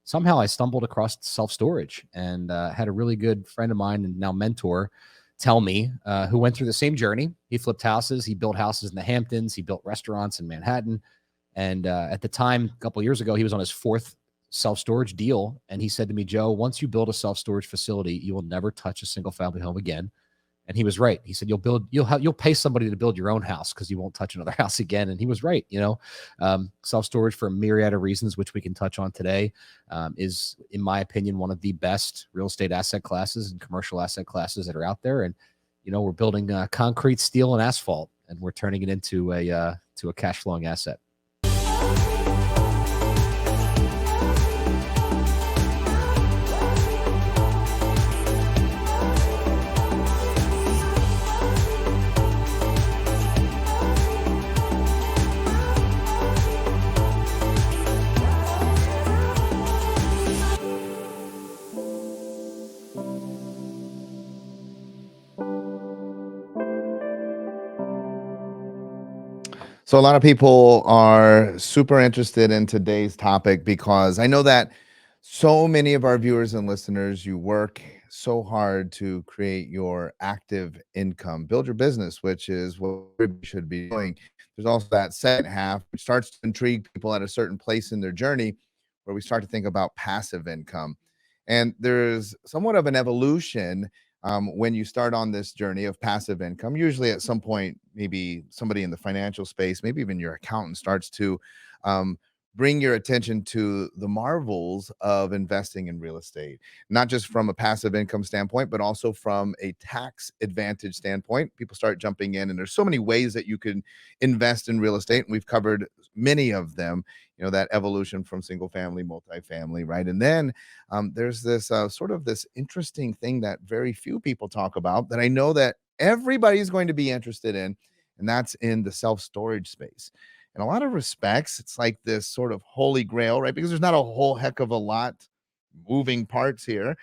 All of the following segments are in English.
somehow I stumbled across self-storage, and had a really good friend of mine and now mentor tell me, who went through the same journey. He flipped houses. He built houses in the Hamptons. He built restaurants in Manhattan. And at the time, a couple of years ago, he was on his fourth self-storage deal. And he said to me, Joe, once you build a self-storage facility, you will never touch a single family home again. And he was right. He said, you'll pay somebody to build your own house because you won't touch another house again. And he was right. Self-storage, for a myriad of reasons, which we can touch on today, is, in my opinion, one of the best real estate asset classes and commercial asset classes that are out there. And, we're building concrete, steel, and asphalt, and we're turning it into a cash flowing asset. So a lot of people are super interested in today's topic because I know that so many of our viewers and listeners, you work so hard to create your active income, build your business, which is what we should be doing. There's also that second half, which starts to intrigue people at a certain place in their journey where we start to think about passive income. And there's somewhat of an evolution when you start on this journey of passive income. Usually at some point, maybe somebody in the financial space, maybe even your accountant, starts to bring your attention to the marvels of investing in real estate, not just from a passive income standpoint, but also from a tax advantage standpoint. People start jumping in, and there's so many ways that you can invest in real estate, and we've covered many of them. That evolution from single family, multifamily, right? And then there's this sort of this interesting thing that very few people talk about that I know that everybody's going to be interested in, and that's in the self-storage space. In a lot of respects, it's like this sort of holy grail, right? Because there's not a whole heck of a lot moving parts here.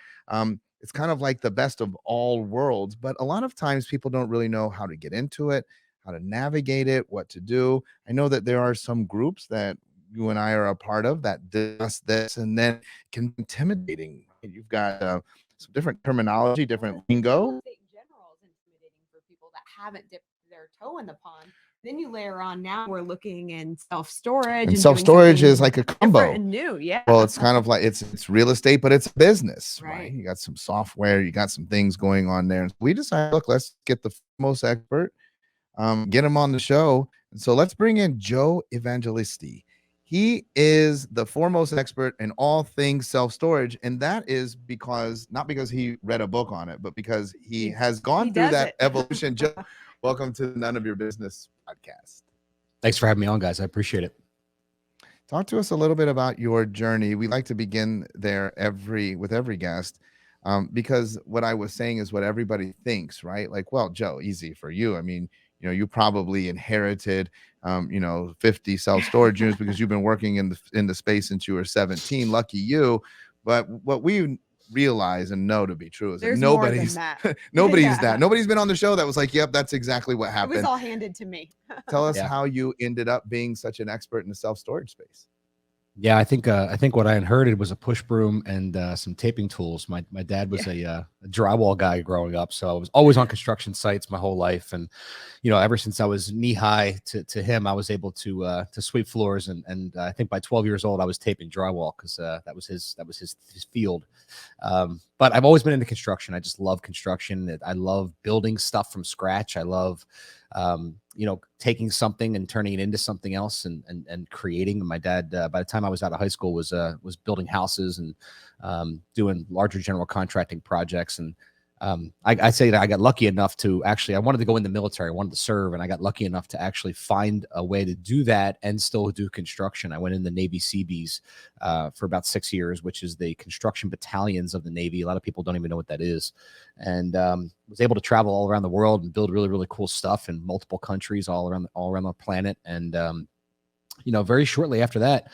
It's kind of like the best of all worlds, but a lot of times people don't really know how to get into it, how to navigate it, what to do. I know that there are some groups that you and I are a part of that does this, and then can be intimidating. You've got some different terminology, different lingo. Real estate in general is intimidating for people that haven't dipped their toe in the pond. Then you layer on, now we're looking in self-storage. And self-storage is like a combo. And new, yeah. Well, it's kind of like it's real estate, but it's a business, right? You got some software, you got some things going on there. And we decided, look, let's get the most expert, get him on the show. And so let's bring in Joe Evangelisti. He is the foremost expert in all things self-storage, and that is not because he read a book on it, but because he has gone through that evolution. Joe, welcome to the None of Your Business podcast. Thanks for having me on, guys. I appreciate it. Talk to us a little bit about your journey. We like to begin there with every guest, because what I was saying is what everybody thinks, right? Like, well, Joe, easy for you. I mean, you probably inherited 50 self-storage units because you've been working in the space since you were 17. Lucky you. But what we realize and know to be true is that nobody's been on the show that was like, yep, that's exactly what happened. It was all handed to me. Tell us how you ended up being such an expert in the self-storage space. Yeah, I think what I inherited was a push broom and some taping tools. My dad was a drywall guy growing up, so I was always on construction sites my whole life. And ever since I was knee high to him, I was able to sweep floors. And I think by 12 years old, I was taping drywall because that was his field. But I've always been into construction. I just love construction. I love building stuff from scratch. I love taking something and turning it into something else and creating. My dad, by the time I was out of high school, was building houses and doing larger general contracting projects. And I say that I got lucky enough to I wanted to go in the military. I wanted to serve, and I got lucky enough to actually find a way to do that and still do construction. I went in the Navy Seabees for about 6 years, which is the construction battalions of the Navy. A lot of people don't even know what that is. And was able to travel all around the world and build really, really cool stuff in multiple countries all around the planet. And very shortly after that,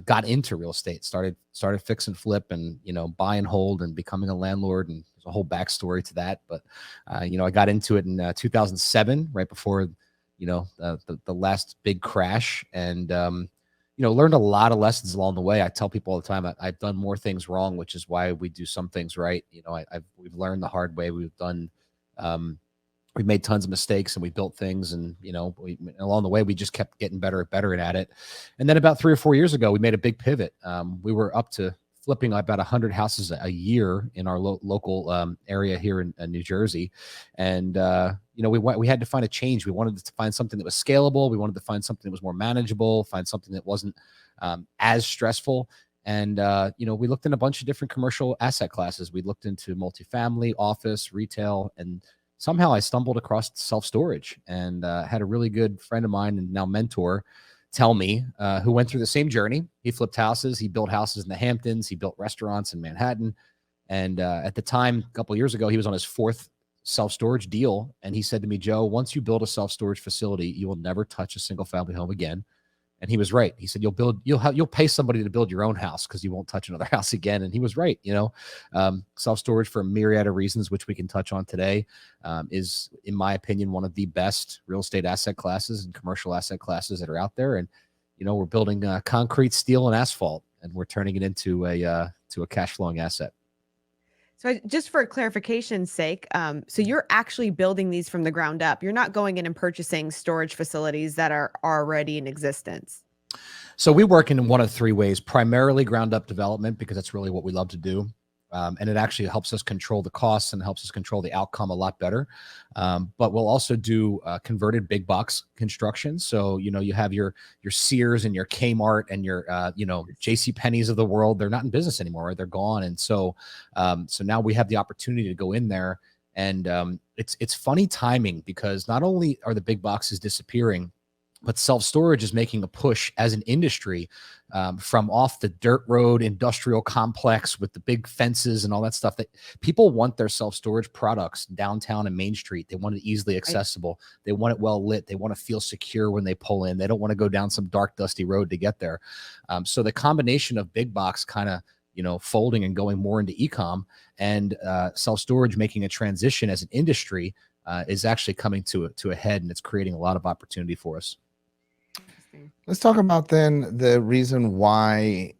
got into real estate, started fix and flip and, buy and hold and becoming a landlord. And there's a whole backstory to that. But, I got into it in 2007, right before, the last big crash. And, learned a lot of lessons along the way. I tell people all the time, I've done more things wrong, which is why we do some things right. We've learned the hard way. We've made tons of mistakes, and we built things, and along the way we just kept getting better at it. And then about 3 or 4 years ago, we made a big pivot. We were up to flipping about 100 houses a year in our local area here in New Jersey, and we had to find a change. We wanted to find something that was scalable. We wanted to find something that was more manageable. Find something that wasn't as stressful. And we looked in a bunch of different commercial asset classes. We looked into multifamily, office, retail, and somehow I stumbled across self-storage, and had a really good friend of mine and now mentor tell me, who went through the same journey. He flipped houses. He built houses in the Hamptons. He built restaurants in Manhattan. And at the time, a couple of years ago, he was on his 4th self-storage deal. And he said to me, Joe, once you build a self-storage facility, you will never touch a single family home again. And he was right. He said, you'll pay somebody to build your own house because you won't touch another house again. And he was right. Self-storage, for a myriad of reasons, which we can touch on today, is, in my opinion, one of the best real estate asset classes and commercial asset classes that are out there. And, we're building concrete, steel, and asphalt, and we're turning it into a cash flowing asset. So just for clarification's sake, so you're actually building these from the ground up. You're not going in and purchasing storage facilities that are already in existence. So we work in one of 3 ways: primarily ground up development, because that's really what we love to do. And it actually helps us control the costs and helps us control the outcome a lot better. But we'll also do converted big box construction. So, you have your Sears and your Kmart and your, JC Penney's of the world. They're not in business anymore. Right? They're gone. And so now we have the opportunity to go in there, and it's funny timing, because not only are the big boxes disappearing, but self-storage is making a push as an industry, from off the dirt road industrial complex with the big fences and all that stuff. That people want their self-storage products downtown and Main Street. They want it easily accessible. They want it well lit. They want to feel secure when they pull in. They don't want to go down some dark, dusty road to get there. So the combination of big box kind of, folding and going more into e-com, and self-storage making a transition as an industry is actually coming to a head, and it's creating a lot of opportunity for us. Let's talk about then the reason why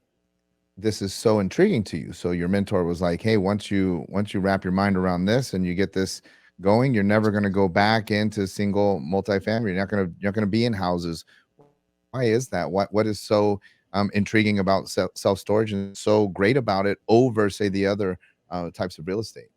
this is so intriguing to you. So your mentor was like, hey, once you wrap your mind around this and you get this going, you're never going to go back into single multifamily. You're not going to be in houses. Why is that? What is so intriguing about self-storage and so great about it over, say, the other types of real estate?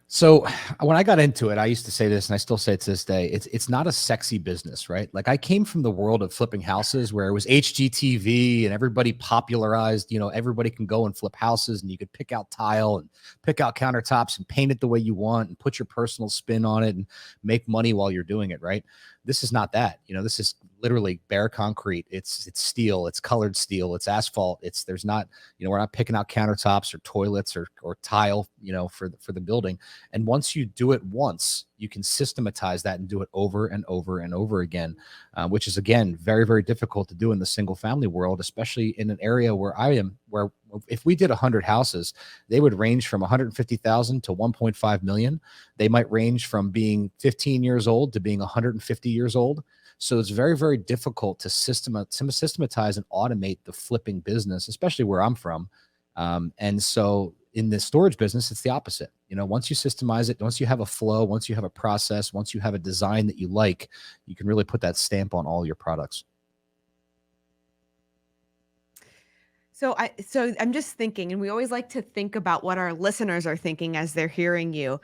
So when I got into it, I used to say this, and I still say it to this day, it's not a sexy business, right? Like, I came from the world of flipping houses where it was HGTV and everybody popularized, everybody can go and flip houses, and you could pick out tile and pick out countertops and paint it the way you want and put your personal spin on it and make money while you're doing it, right? This is not that. This is literally bare concrete. It's steel, it's colored steel, it's asphalt. There's not, we're not picking out countertops or toilets or tile, for the building. And once you do it once, you can systematize that and do it over and over and over again, which is, again, very, very difficult to do in the single family world, especially in an area where I am, where if we did 100 houses, they would range from 150,000 to 1.5 million. They might range from being 15 years old to being 150 years old. So it's very, very difficult to systematize and automate the flipping business, especially where I'm from. And so in the storage business, it's the opposite. Once you systemize it, once you have a flow, once you have a process, once you have a design that you like, you can really put that stamp on all your products. So I'm just thinking, and we always like to think about what our listeners are thinking as they're hearing you.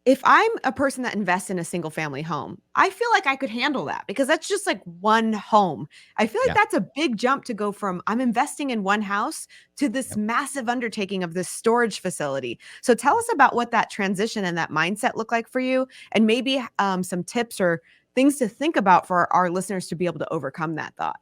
If I'm a person that invests in a single family home, I feel like I could handle that, because that's just like one home. I feel like that's a big jump to go from I'm investing in one house to this massive undertaking of this storage facility. So tell us about what that transition and that mindset look like for you, and maybe some tips or things to think about for our listeners to be able to overcome that thought.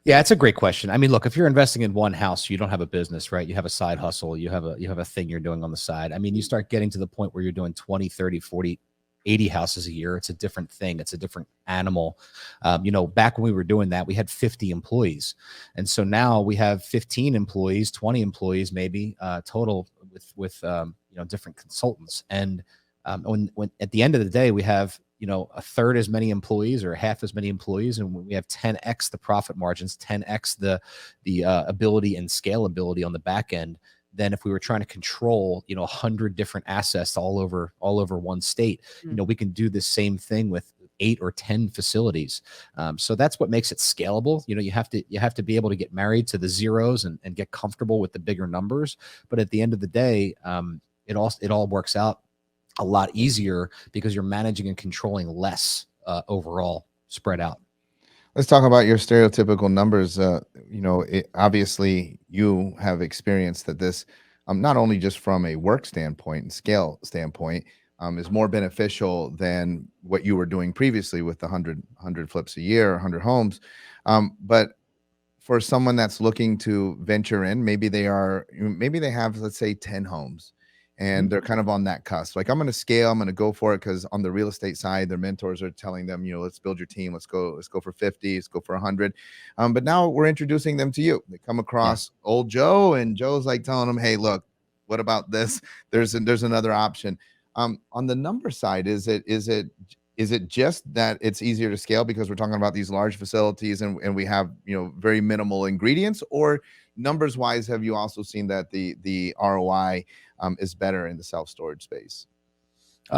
Yeah, it's a great question. I mean, look, if you're investing in one house, you don't have a business, right? You have a side hustle. You have a thing you're doing on the side. I mean, you start getting to the point where you're doing 20, 30, 40, 80 houses a year. It's a different thing. It's a different animal. Back when we were doing that, we had 50 employees. And so now we have 15 employees, 20 employees, maybe total with different consultants. And when at the end of the day, we have, a third as many employees or half as many employees, and we have 10x the profit margins, 10x the ability and scalability on the back end than if we were trying to control 100 different assets all over one state. We can do the same thing with 8 or 10 facilities. So that's what makes it scalable. You have to be able to get married to the zeros and get comfortable with the bigger numbers. But at the end of the day, it all works out a lot easier because you're managing and controlling less overall spread out. Let's talk about your stereotypical numbers. Obviously you have experienced that this, not only just from a work standpoint and scale standpoint, is more beneficial than what you were doing previously with the 100 flips a year, 100 homes. But for someone that's looking to venture in, maybe they have, let's say, 10 homes, and they're kind of on that cusp. Like, I'm going to scale, I'm going to go for it, because on the real estate side, their mentors are telling them, let's build your team. Let's go for 50, let's go for 100. But now we're introducing them to you. They come across old Joe, and Joe's like telling them, hey, look, what about this? There's another option. On the number side, is it just that it's easier to scale because we're talking about these large facilities and we have, very minimal ingredients, or numbers wise, have you also seen that the ROI is better in the self-storage space?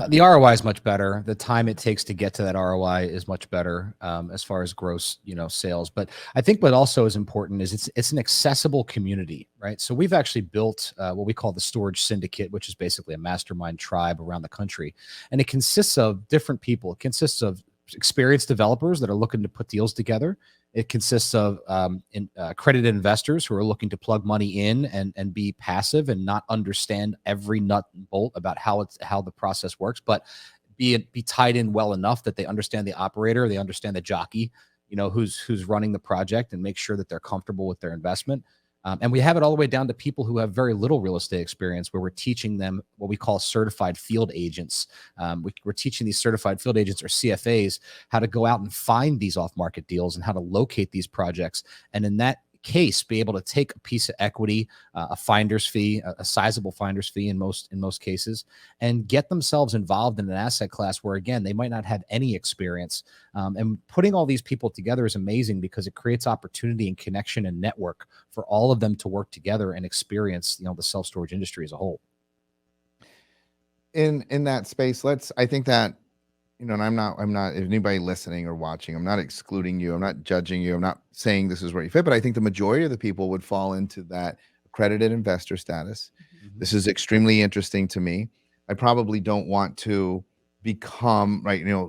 The ROI is much better. The time it takes to get to that ROI is much better as far as gross, sales. But I think what also is important is it's an accessible community, right? So we've actually built what we call the Storage Syndicate, which is basically a mastermind tribe around the country. And it consists of different people. It consists of experienced developers that are looking to put deals together. It consists of accredited investors who are looking to plug money in and be passive and not understand every nut and bolt about how the process works, but be tied in well enough that they understand the operator, they understand the jockey, who's running the project, and make sure that they're comfortable with their investment. And we have it all the way down to people who have very little real estate experience, where we're teaching them what we call certified field agents. We're teaching these certified field agents, or CFAs, how to go out and find these off-market deals and how to locate these projects. And in that case, be able to take a piece of equity, a finder's fee, a sizable finder's fee in most cases, and get themselves involved in an asset class where, again, they might not have any experience. And putting all these people together is amazing because it creates opportunity and connection and network for all of them to work together and experience, the self-storage industry as a whole. In that space, I think that, and I'm not, if anybody listening or watching, I'm not excluding you. I'm not judging you. I'm not saying this is where you fit, but I think the majority of the people would fall into that accredited investor status. Mm-hmm. This is extremely interesting to me. I probably don't want to become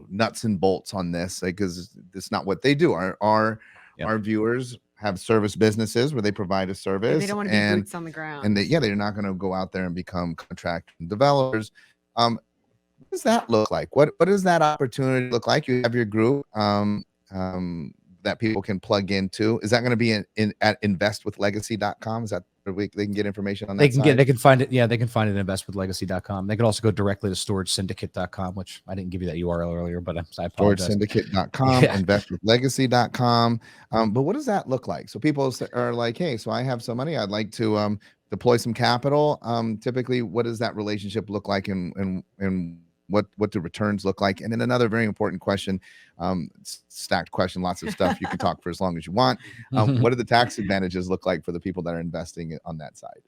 nuts and bolts on this, because it's not what they do. Our viewers have service businesses where they provide a service. And they don't want to be boots on the ground. And they're not going to go out there and become contract developers. What does that look like? What does that opportunity look like? You have your group that people can plug into. Is that going to be at investwithlegacy.com? Is that where they can get information on that? They can find it. Yeah, they can find it at investwithlegacy.com. They could also go directly to storagesyndicate.com, which I didn't give you that URL earlier, but I apologize. Storagesyndicate.com, investwithlegacy.com. But what does that look like? So people are like, hey, so I have some money. I'd like to deploy some capital. Typically, what does that relationship look like, and what do returns look like? And then another very important question, stacked question, lots of stuff. You can talk for as long as you want. What do the tax advantages look like for the people that are investing on that side?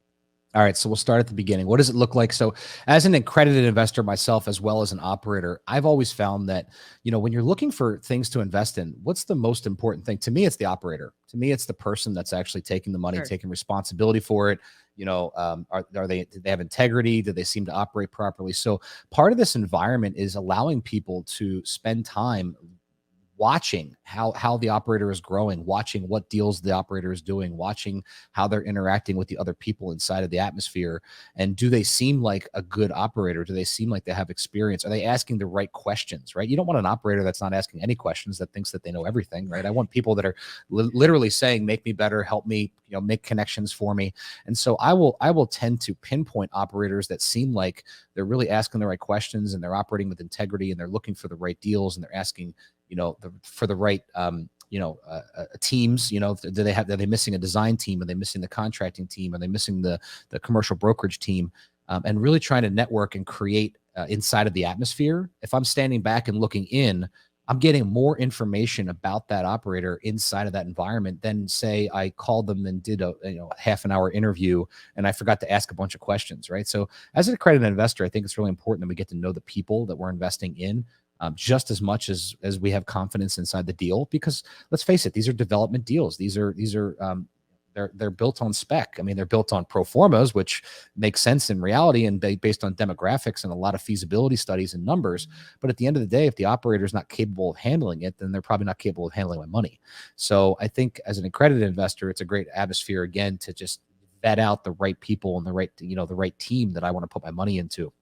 All right, so we'll start at the beginning. What does it look like? So as an accredited investor myself, as well as an operator, I've always found that, when you're looking for things to invest in, what's the most important thing? To me, it's the operator. To me, it's the person that's actually taking the money, Sure. taking do they have integrity? Do they seem to operate properly? So part of this environment is allowing people to spend time watching how the operator is growing, watching what deals the operator is doing, watching how they're interacting with the other people inside of the atmosphere. And do they seem like a good operator? Do they seem like they have experience? Are they asking the right questions, right? You don't want an operator that's not asking any questions, that thinks that they know everything, right? I want people that are literally saying, make me better, help me, make connections for me. And so I will tend to pinpoint operators that seem like they're really asking the right questions, and they're operating with integrity, and they're looking for the right deals, and they're asking, for the right, teams. Are they missing a design team? Are they missing the contracting team? Are they missing the commercial brokerage team? And really trying to network and create inside of the atmosphere. If I'm standing back and looking in, I'm getting more information about that operator inside of that environment than say I called them and did a half an hour interview and I forgot to ask a bunch of questions, right? So as an accredited investor, I think it's really important that we get to know the people that we're investing in just as much as we have confidence inside the deal, because let's face it, these are development deals. These are they're built on spec. I mean, they're built on pro formas, which makes sense in reality and based on demographics and a lot of feasibility studies and numbers. But at the end of the day, if the operator is not capable of handling it, then they're probably not capable of handling my money. So I think as an accredited investor, it's a great atmosphere, again, to just vet out the right people and the right team that I want to put my money into.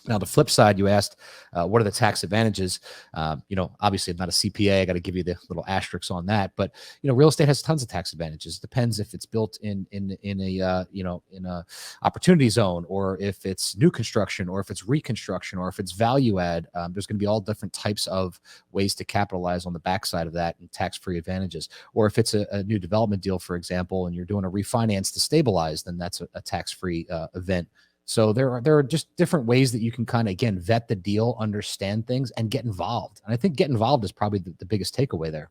Now, the flip side, you asked, what are the tax advantages? Obviously, I'm not a CPA. I got to give you the little asterisks on that. But real estate has tons of tax advantages. It depends if it's built in a opportunity zone, or if it's new construction, or if it's reconstruction, or if it's value add. There's going to be all different types of ways to capitalize on the backside of that and tax-free advantages. Or if it's a new development deal, for example, and you're doing a refinance to stabilize, then that's a tax-free event. So there are just different ways that you can kind of, again, vet the deal, understand things, and get involved. And I think get involved is probably the biggest takeaway there.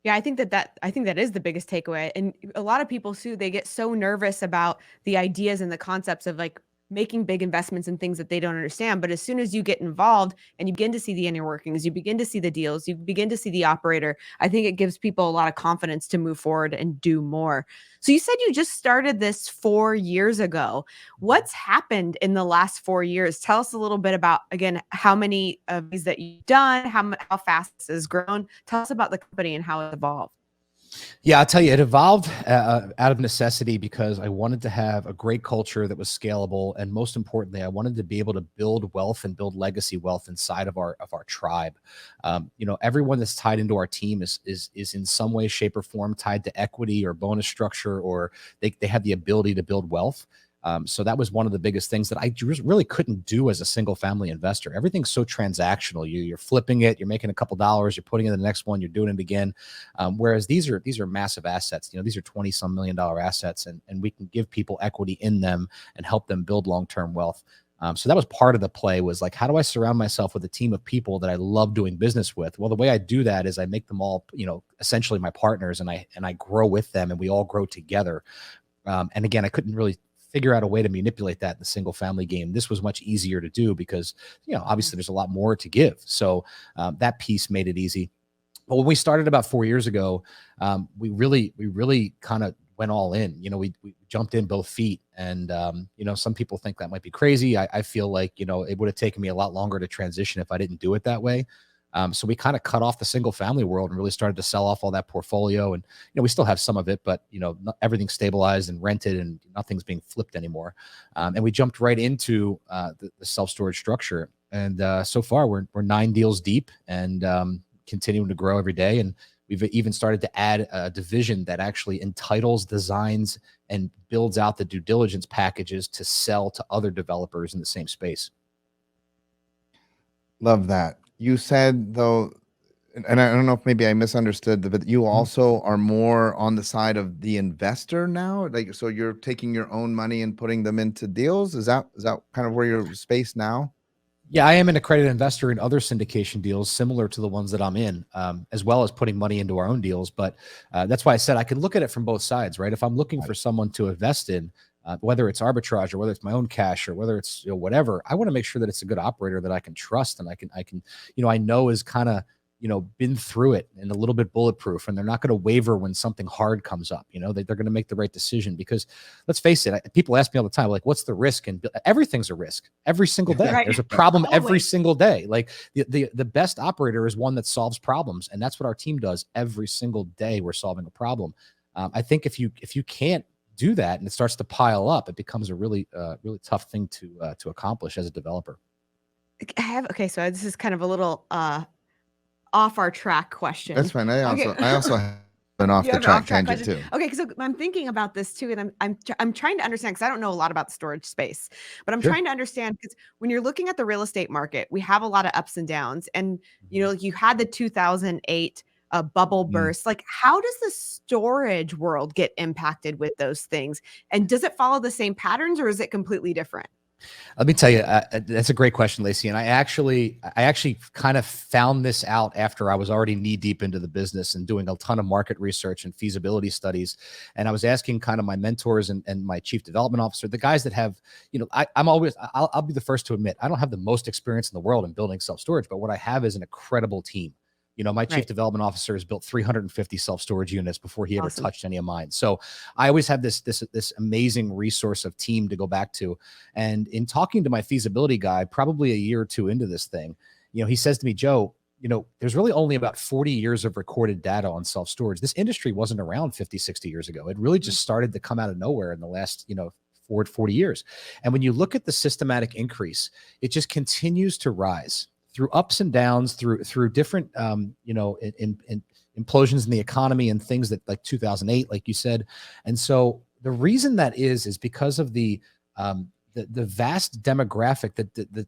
Yeah, I think that is the biggest takeaway. And a lot of people, Sue, they get so nervous about the ideas and the concepts of like making big investments in things that they don't understand. But as soon as you get involved and you begin to see the inner workings, you begin to see the deals, you begin to see the operator, I think it gives people a lot of confidence to move forward and do more. So you said you just started this 4 years ago. What's happened in the last 4 years? Tell us a little bit about, again, how many of these that you've done, how fast this has grown. Tell us about the company and how it evolved. Yeah, I'll tell you, it evolved out of necessity because I wanted to have a great culture that was scalable, and most importantly, I wanted to be able to build wealth and build legacy wealth inside of our tribe. Everyone that's tied into our team is in some way, shape, or form tied to equity or bonus structure, or they have the ability to build wealth. So that was one of the biggest things that I really couldn't do as a single family investor. Everything's so transactional. You're flipping it, you're making a couple dollars, you're putting in the next one, you're doing it again. Whereas these are massive assets. These are 20-some $million assets, and we can give people equity in them and help them build long-term wealth. So that was part of the play, was like, how do I surround myself with a team of people that I love doing business with? Well, the way I do that is I make them all, essentially my partners, and I grow with them, and we all grow together. And again, I couldn't really figure out a way to manipulate that in the single family game. This was much easier to do because, obviously there's a lot more to give. So that piece made it easy. But when we started about 4 years ago, we really kind of went all in. We jumped in both feet, and some people think that might be crazy. I feel like, it would have taken me a lot longer to transition if I didn't do it that way. So we kind of cut off the single family world and really started to sell off all that portfolio. And, we still have some of it, but, everything's stabilized and rented, and nothing's being flipped anymore. And we jumped right into the self-storage structure. And so far we're 9 deals deep, and continuing to grow every day. And we've even started to add a division that actually entitles, designs, and builds out the due diligence packages to sell to other developers in the same space. Love that. You said, though, and I don't know if maybe I misunderstood, but you also are more on the side of the investor now. Like, so you're taking your own money and putting them into deals. Is that kind of where your space now? Yeah, I am an accredited investor in other syndication deals similar to the ones that I'm in, as well as putting money into our own deals. But that's why I said I can look at it from both sides, right? If I'm looking for someone to invest in, whether it's arbitrage or whether it's my own cash or whether it's whatever, I want to make sure that it's a good operator that I can trust, and I can I know is kind of been through it and a little bit bulletproof, and they're not going to waver when something hard comes up. They're going to make the right decision, because let's face it, people ask me all the time, like, what's the risk? And everything's a risk every single day. Right. There's a problem every single day. Like the best operator is one that solves problems, and that's what our team does every single day. We're solving a problem. I think if you can't do that and it starts to pile up, it becomes a really tough thing to accomplish as a developer. Okay, so this is kind of a little off our track question. That's fine. I also have an off the track tangent too. Okay, so I'm thinking about this too, and I'm trying to understand, because I don't know a lot about the storage space, but I'm trying to understand, because when you're looking at the real estate market, we have a lot of ups and downs, and you had the 2008 bubble burst. Like, how does the storage world get impacted with those things? And does it follow the same patterns, or is it completely different? Let me tell you, that's a great question, Lacey. And I actually kind of found this out after I was already knee deep into the business and doing a ton of market research and feasibility studies. And I was asking kind of my mentors and my chief development officer, the guys that have, I'll be the first to admit, I don't have the most experience in the world in building self-storage, but what I have is an incredible team. My chief development officer has built 350 self-storage units before he ever touched any of mine. So I always have this amazing resource of team to go back to. And in talking to my feasibility guy, probably a year or two into this thing, he says to me, Joe, there's really only about 40 years of recorded data on self-storage. This industry wasn't around 50, 60 years ago. It really just started to come out of nowhere in the last, 40 years. And when you look at the systematic increase, it just continues to rise through ups and downs, through different, implosions in the economy and things that like 2008, like you said. And so the reason that is because of the vast demographic that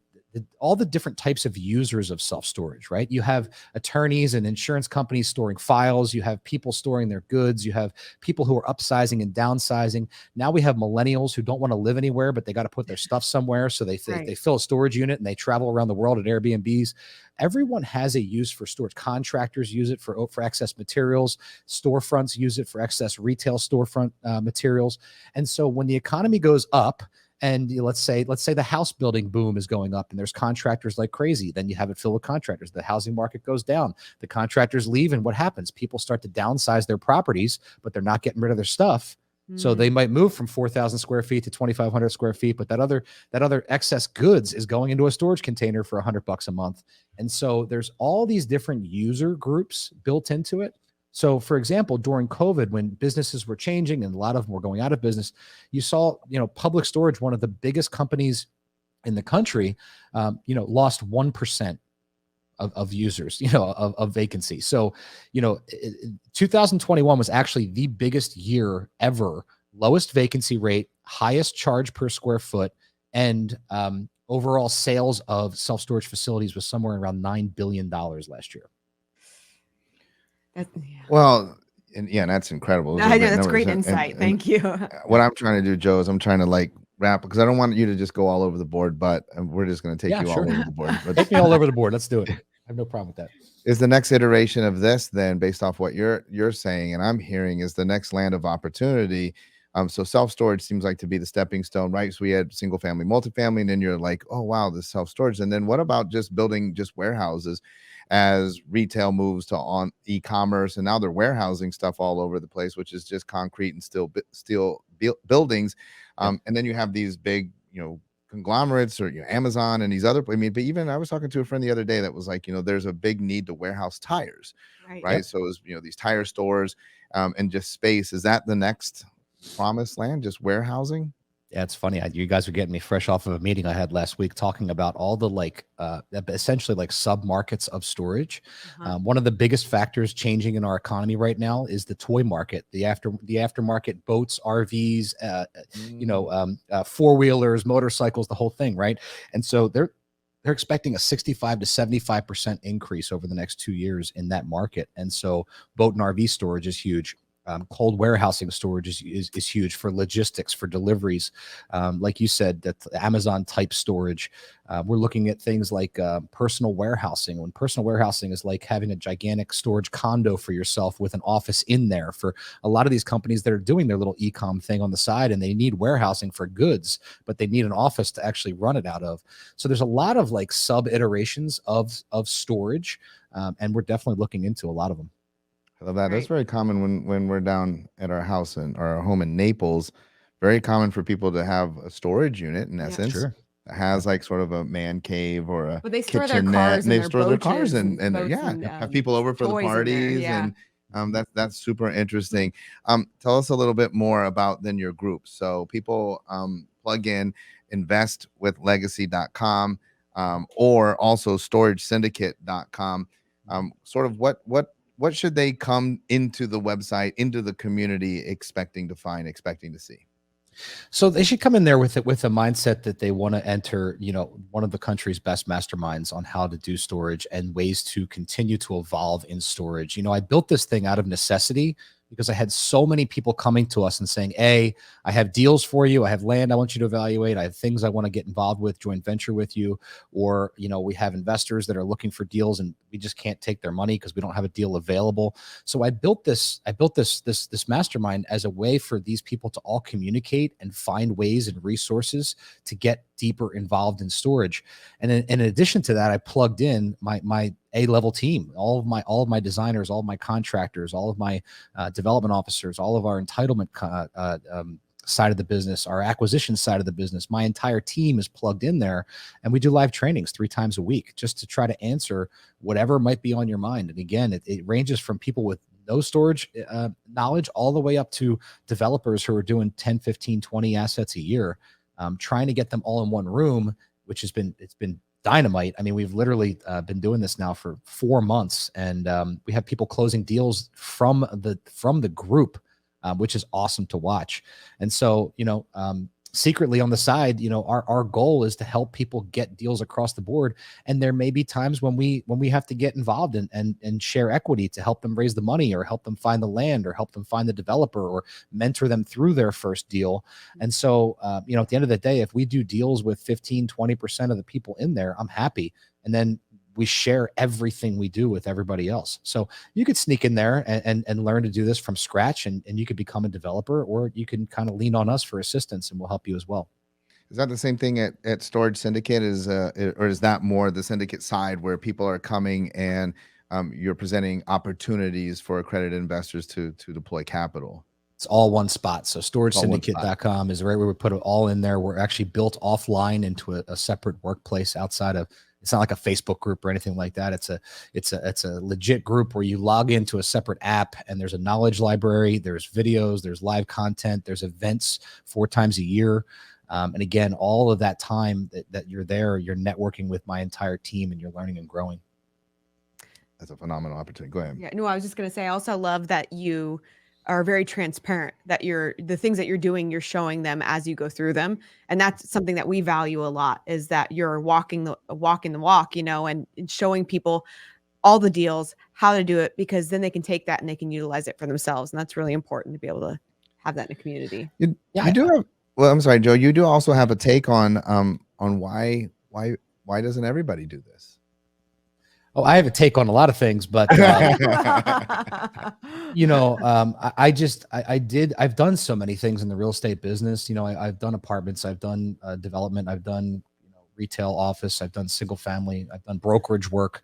all the different types of users of self-storage, right? You have attorneys and insurance companies storing files. You have people storing their goods. You have people who are upsizing and downsizing. Now we have millennials who don't want to live anywhere, but they got to put their stuff somewhere. So they fill a storage unit and they travel around the world at Airbnbs. Everyone has a use for storage. Contractors use it for excess materials. Storefronts use it for excess retail storefront materials. And so when the economy goes up, and let's say the house building boom is going up and there's contractors like crazy, then you have it filled with contractors. The housing market goes down. The contractors leave, and what happens? People start to downsize their properties, but they're not getting rid of their stuff. So they might move from 4,000 square feet to 2,500 square feet, but that other excess goods is going into a storage container for $100 a month. And so there's all these different user groups built into it. So, for example, during COVID, when businesses were changing and a lot of them were going out of business, you saw, Public Storage, one of the biggest companies in the country, lost 1% of users, of vacancy. So, 2021 was actually the biggest year ever, lowest vacancy rate, highest charge per square foot, and overall sales of self-storage facilities was somewhere around $9 billion last year. Well, and that's incredible. I know, that's great insight. Thank you. What I'm trying to do, Joe, is I'm trying to wrap, because I don't want you to just go all over the board, but we're just going to take you all over the board. But take me all over the board. Let's do it. I have no problem with that. Is the next iteration of this then, based off what you're saying and I'm hearing, is the next land of opportunity? So self-storage seems like to be the stepping stone, right? So we had single family, multifamily, and then you're like, oh wow, this self-storage. And then what about just building just warehouses as retail moves to on e-commerce, and now they're warehousing stuff all over the place, which is just concrete and steel buildings. And then you have these big, conglomerates or Amazon and these other, but even I was talking to a friend the other day that was like, there's a big need to warehouse tires, right? Yep. So it's, these tire stores and just space. Is that the next promised land, just warehousing? Yeah, it's funny. You guys are getting me fresh off of a meeting I had last week talking about all the essentially sub markets of storage. One of the biggest factors changing in our economy right now is the toy market, the aftermarket boats, RVs, four-wheelers, motorcycles, the whole thing, right? And so they're expecting a 65 to 75% increase over the next 2 years in that market. And so boat and RV storage is huge. Cold warehousing storage is huge for logistics, for deliveries. Like you said, that Amazon type storage. We're looking at things like personal warehousing. When personal warehousing is like having a gigantic storage condo for yourself with an office in there. For a lot of these companies that are doing their little e-com thing on the side, and they need warehousing for goods, but they need an office to actually run it out of. So there's a lot of sub iterations of storage, and we're definitely looking into a lot of them. I love that. Right. That's very common when we're down at our house or our home in Naples. Very common for people to have a storage unit, in essence. Sure. That has sort of a man cave or a kitchenette. And they store their cars and have people over for the parties. And that's super interesting. Tell us a little bit more about then your group. So people plug in investwithlegacy.com or also storagesyndicate.com. Sort of what should they come into the website, into the community expecting to find, expecting to see? So they should come in there with a mindset that they want to enter, one of the country's best masterminds on how to do storage and ways to continue to evolve in storage. I built this thing out of necessity because I had so many people coming to us and saying, hey, I have deals for you. I have land I want you to evaluate. I have things I want to get involved with, joint venture with you. Or, we have investors that are looking for deals and we just can't take their money because we don't have a deal available. So I built this mastermind as a way for these people to all communicate and find ways and resources to get deeper involved in storage. And in addition to that, I plugged in my A-level team, all of my designers, all of my contractors, all of my development officers, all of our entitlement side of the business, our acquisition side of the business. My entire team is plugged in there, and we do live trainings 3 times a week just to try to answer whatever might be on your mind. And again, it ranges from people with no storage knowledge all the way up to developers who are doing 10, 15, 20 assets a year, trying to get them all in one room, which it's been dynamite. I mean, we've literally been doing this now for 4 months, and we have people closing deals from the group, which is awesome to watch. And so, secretly on the side, our goal is to help people get deals across the board. And there may be times when we have to get involved and share equity to help them raise the money, or help them find the land, or help them find the developer, or mentor them through their first deal. And so, at the end of the day, if we do deals with 15, 20% of the people in there, I'm happy. And then we share everything we do with everybody else. So you could sneak in there and learn to do this from scratch, and you could become a developer, or you can kind of lean on us for assistance and we'll help you as well. Is that the same thing at Storage Syndicate, or is that more the syndicate side where people are coming and you're presenting opportunities for accredited investors to deploy capital? It's all one spot. So storagesyndicate.com is right where we put it all in there. We're actually built offline into a separate workplace outside of. It's not like a Facebook group or anything like that. It's a legit group where you log into a separate app, and there's a knowledge library, there's videos, there's live content, there's events 4 times a year. And again, all of that time that you're there, you're networking with my entire team and you're learning and growing. That's a phenomenal opportunity. Go ahead. Yeah, no, I was just going to say, I also love that you are very transparent, that the things that you're doing, you're showing them as you go through them. And that's something that we value a lot, is that you're walking the walk, and showing people all the deals, how to do it, because then they can take that and they can utilize it for themselves. And that's really important to be able to have that in a community. You do have, well, I'm sorry, Joe, you do also have a take on why doesn't everybody do this? Oh, I have a take on a lot of things, but I've done so many things in the real estate business. I've done apartments, I've done development, I've done retail office, I've done single family, I've done brokerage work.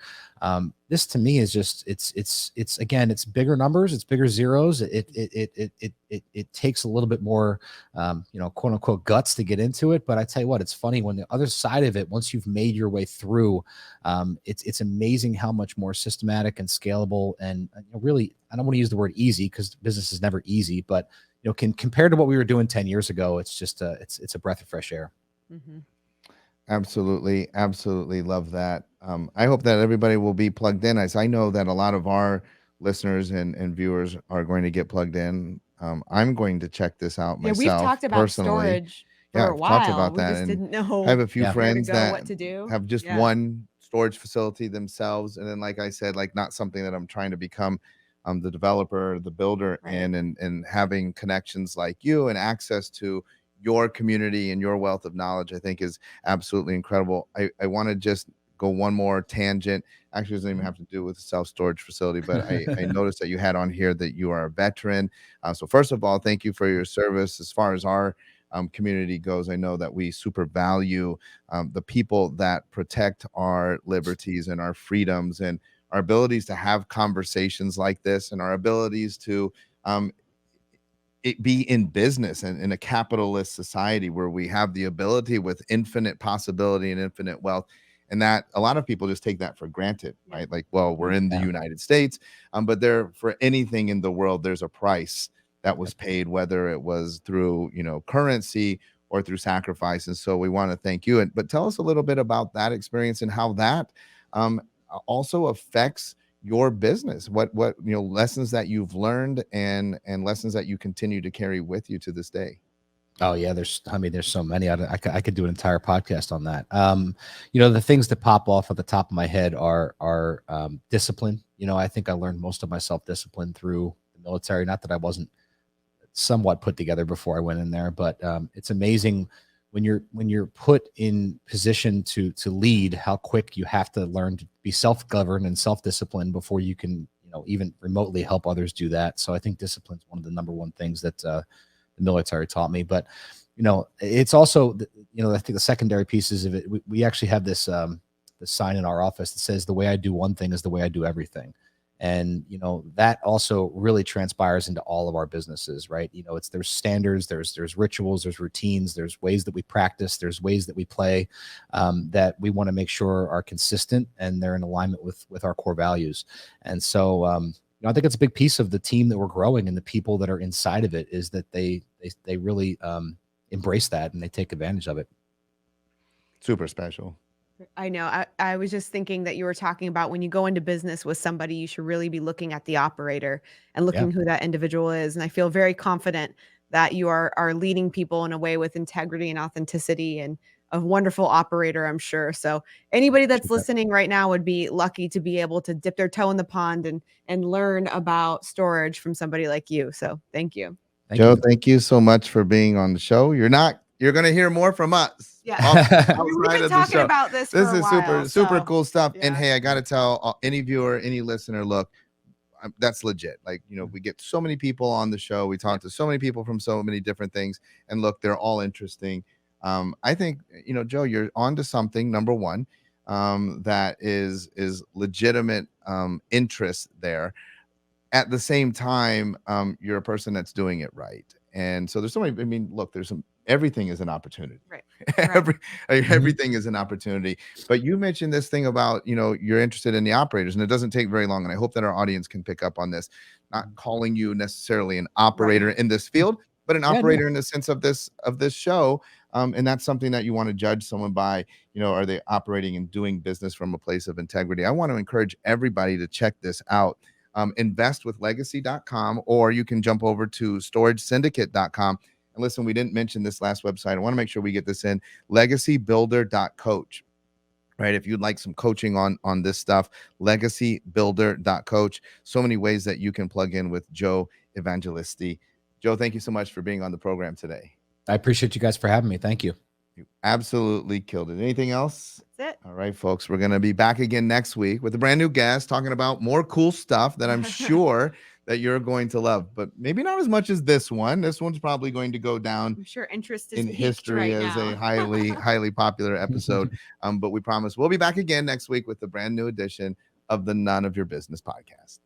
This to me is just it's again, it's bigger numbers, it's bigger zeros. It takes a little bit more quote unquote guts to get into it. But I tell you what, it's funny when the other side of it, once you've made your way through, it's amazing how much more systematic and scalable, and really, I don't want to use the word easy because business is never easy, but compared to what we were doing 10 years ago, it's just it's a breath of fresh air. Mm-hmm. Absolutely. Absolutely love that. I hope that everybody will be plugged in, as I know that a lot of our listeners and viewers are going to get plugged in. I'm going to check this out myself. Yeah, we've talked about personally. Storage for a I've while. talked about we that, just and didn't know. I have a few where to friends go, that what to do. have just one storage facility themselves, and then, like I said, like not something that I'm trying to become the developer, the builder, Right. and having connections like you and access to your community and your wealth of knowledge, I think is absolutely incredible. I want to just go one more tangent. Actually, it doesn't even have to do with the self-storage facility, but I noticed that you had on here that you are a veteran. So first of all, thank you for your service. As far as our community goes, I know that we super value the people that protect our liberties and our freedoms and our abilities to have conversations like this, and our abilities to it be in business and in a capitalist society where we have the ability with infinite possibility and infinite wealth. And that a lot of people just take that for granted, right? Like, well, we're in the United States, but there, for anything in the world, there's a price that was paid, whether it was through, currency or through sacrifice. And so we want to thank you. But tell us a little bit about that experience and how that also affects your business. What lessons that you've learned and lessons that you continue to carry with you to this day. Oh yeah, there's so many. I could do an entire podcast on that. The things that pop off at the top of my head are discipline. I think I learned most of my self-discipline through the military. Not that I wasn't somewhat put together before I went in there, but it's amazing when you're put in position to lead, how quick you have to learn to be self-governed and self-disciplined before you can, even remotely help others do that. So I think discipline is one of the number one things that the military taught me. But it's also I think the secondary pieces of it. We actually have this the sign in our office that says, "The way I do one thing is the way I do everything." And, that also really transpires into all of our businesses, right? There's standards, there's rituals, there's routines, there's ways that we practice, there's ways that we play, that we want to make sure are consistent and they're in alignment with our core values. And so, I think it's a big piece of the team that we're growing and the people that are inside of it is that they really embrace that and they take advantage of it. Super special. I know. I was just thinking that you were talking about when you go into business with somebody, you should really be looking at the operator and looking who that individual is. And I feel very confident that you are leading people in a way with integrity and authenticity and a wonderful operator, I'm sure. So anybody that's listening right now would be lucky to be able to dip their toe in the pond and learn about storage from somebody like you. So thank you. Joe, thank you so much for being on the show. You're going to hear more from us. Yeah. We've been talking about this for a while, is super cool stuff. Yeah. And hey, I got to tell any viewer, any listener, look, that's legit. Like, we get so many people on the show. We talk to so many people from so many different things. And look, they're all interesting. I think, Joe, you're onto something, number one, that is legitimate interest there. At the same time, you're a person that's doing it right. And so there's so many, look, everything is an opportunity. Right. Everything is an opportunity. But you mentioned this thing about, you're interested in the operators, and it doesn't take very long. And I hope that our audience can pick up on this, not calling you necessarily an operator in this field, but an operator in the sense of this show. And that's something that you want to judge someone by, are they operating and doing business from a place of integrity? I want to encourage everybody to check this out. Investwithlegacy.com, or you can jump over to storagesyndicate.com. And listen, we didn't mention this last website. I want to make sure we get this in, legacybuilder.coach. Right? If you'd like some coaching on this stuff, legacybuilder.coach. So many ways that you can plug in with Joe Evangelisti. Joe, thank you so much for being on the program today. I appreciate you guys for having me. Thank you. You absolutely killed it. Anything else? That's it. All right, folks, we're going to be back again next week with a brand new guest talking about more cool stuff that I'm sure that you're going to love, but maybe not as much as this one. This one's probably going to go down, I'm sure, interest is in history right as now. a highly popular episode. But we promise we'll be back again next week with a brand new edition of the None of Your Business podcast.